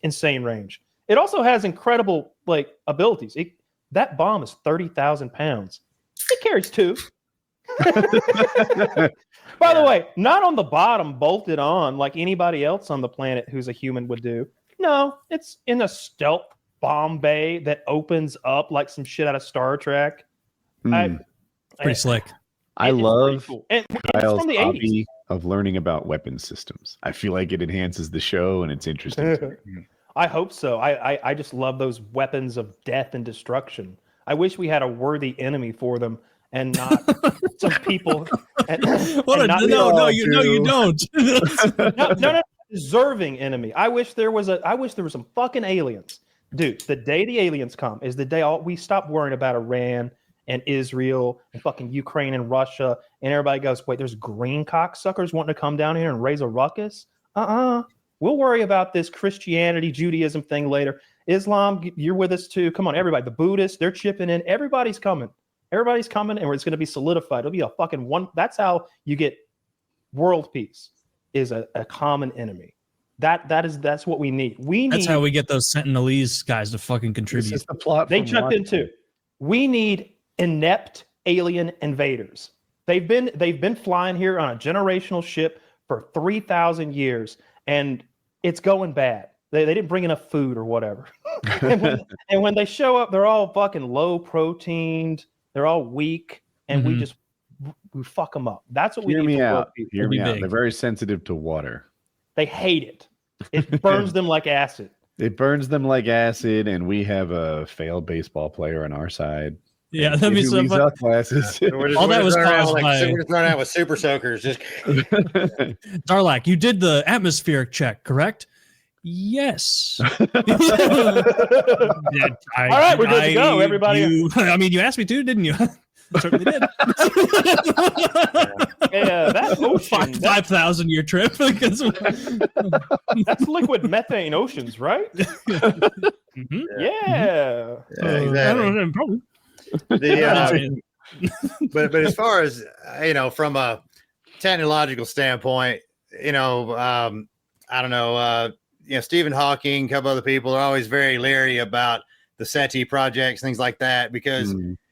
insane range. It also has incredible like abilities. That bomb is 30,000 pounds. It carries 2. By the way, not on the bottom, bolted on like anybody else on the planet who's a human would do. No, it's in a stealth bomb bay that opens up like some shit out of Star Trek. Pretty slick. I love cool. And Kyle's from the hobby of learning about weapon systems. I feel like it enhances the show and it's interesting. I hope so. I just love those weapons of death and destruction. I wish we had a worthy enemy for them and not some people. No, you don't. No, deserving enemy. I wish there was some fucking aliens. Dude, the day the aliens come is the day we stop worrying about Iran and Israel and fucking Ukraine and Russia, and everybody goes, wait, there's green cocksuckers wanting to come down here and raise a ruckus? We'll worry about this Christianity, Judaism thing later. Islam, you're with us too. Come on, everybody. The Buddhists, they're chipping in. Everybody's coming. Everybody's coming, and it's going to be solidified. It'll be a fucking one. That's how you get world peace, is a common enemy. That's what we need. That's how we get those Sentinelese guys to fucking contribute. This is the plot. They jumped in too. We need inept alien invaders. They've been flying here on a generational ship for 3,000 years, and it's going bad. They didn't bring enough food or whatever. and when they show up, they're all fucking low proteined. They're all weak, and we fuck them up. That's what we need. Hear me out. They're very sensitive to water. They hate it. It burns them like acid. It burns them like acid, and we have a failed baseball player on our side. Yeah, that'd be so fun. All that was caused by... We're thrown out with super soakers. Just Darlak, you did the atmospheric check, correct? Yes. All right, we're good to go, everybody. You asked me to, didn't you? I certainly did. Yeah, that ocean. 5,000 year trip. That's liquid methane oceans, right? Mm-hmm. Yeah. Exactly. I don't know, probably. But as far as from a technological standpoint, I don't know. Stephen Hawking, a couple other people are always very leery about the SETI projects, things like that, because the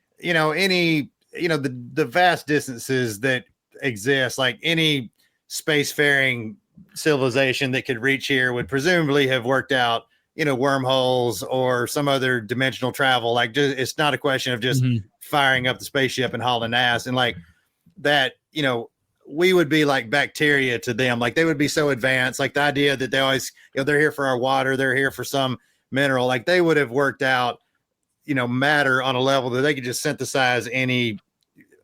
vast distances that exist, like any spacefaring civilization that could reach here would presumably have worked out wormholes or some other dimensional travel. Like, it's not a question of just firing up the spaceship and hauling ass. And like that, we would be like bacteria to them. Like, they would be so advanced. Like, the idea that they always, they're here for our water, they're here for some mineral. Like, they would have worked out, matter on a level that they could just synthesize any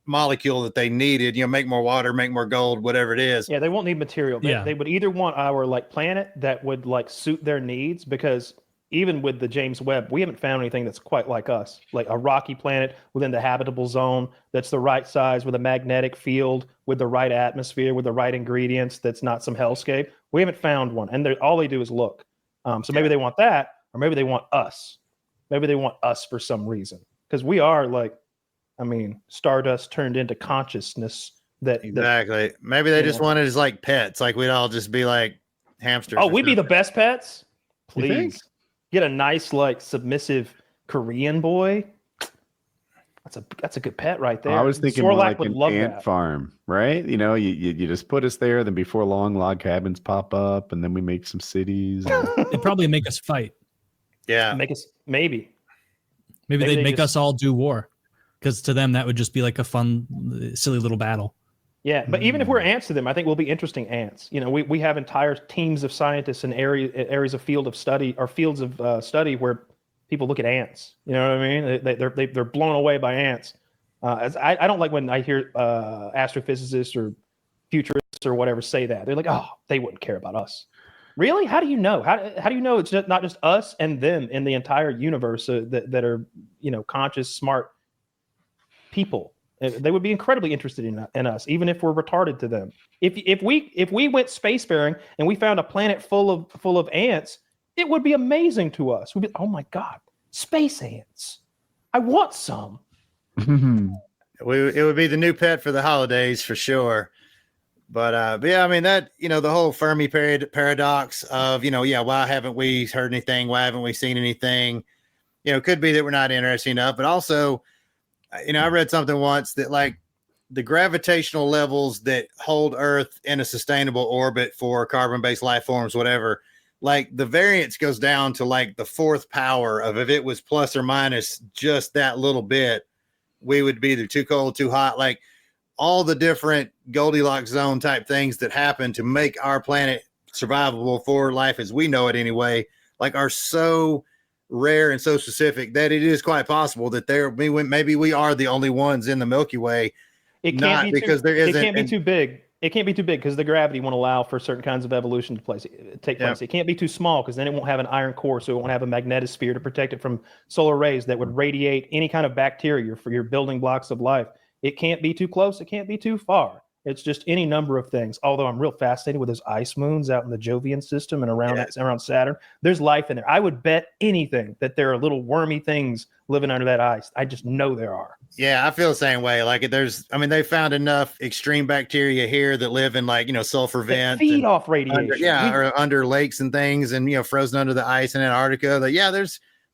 molecule that they needed, make more water, make more gold, whatever it is. Yeah, they won't need material. They would either want our planet that would suit their needs, because even with the James Webb, we haven't found anything that's quite like us, like a rocky planet within the habitable zone that's the right size with a magnetic field, with the right atmosphere, with the right ingredients, that's not some hellscape. We haven't found one, and all they do is look. So maybe they want that, or maybe they want us. Maybe they want us for some reason, because we are stardust turned into consciousness. Exactly. Maybe they just wanted as like pets. Like, we'd all just be like hamsters. Oh, we'd be the best pets. Please get a nice submissive Korean boy. That's a good pet right there. I was thinking more like an ant that. farm, right? You just put us there. Then before long, log cabins pop up, and then we make some cities. They'd probably make us fight. Yeah, maybe they'd make us all do war, because to them that would just be like a fun, silly little battle. Yeah, but even if we're ants to them, I think we'll be interesting ants. We have entire teams of scientists in areas of field of study, or fields of study, where people look at ants. You know what I mean? They're blown away by ants. I don't like when I hear astrophysicists or futurists or whatever say that. They're like, oh, they wouldn't care about us. Really? How do you know? How do you know it's not just us and them in the entire universe that are conscious, smart people? They would be incredibly interested in us, even if we're retarded to them. If we went spacefaring and we found a planet full of ants, it would be amazing to us. We'd be, oh my God, space ants! I want some. It would be the new pet for the holidays for sure. But yeah, I mean that, the whole Fermi paradox of, why haven't we heard anything? Why haven't we seen anything? Could be that we're not interested enough, but also, I read something once that like the gravitational levels that hold Earth in a sustainable orbit for carbon-based life forms, whatever, like the variance goes down to like the fourth power of if it was plus or minus just that little bit, we would be either too cold, too hot, like all the different Goldilocks zone type things that happen to make our planet survivable for life as we know it anyway, like are so rare and so specific that it is quite possible that maybe we are the only ones in the Milky Way. It can't be too big. It can't be too big because the gravity won't allow for certain kinds of evolution to take place. It can't be too small because then it won't have an iron core, so it won't have a magnetosphere to protect it from solar rays that would radiate any kind of bacteria for your building blocks of life. It can't be too close. It can't be too far. It's just any number of things. Although I'm real fascinated with those ice moons out in the Jovian system and around Saturn. There's life in there. I would bet anything that there are little wormy things living under that ice. I just know there are. Yeah, I feel the same way. Like they found enough extreme bacteria here that live in like, sulfur vents. Feed off radiation. Or under lakes and things and, frozen under the ice in Antarctica.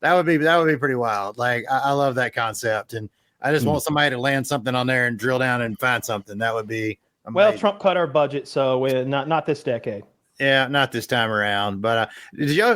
That would be pretty wild. Like I love that concept. And I just want somebody to land something on there and drill down and find something. That would be amazing. Well, Trump cut our budget, so not this decade. Yeah, not this time around. But did you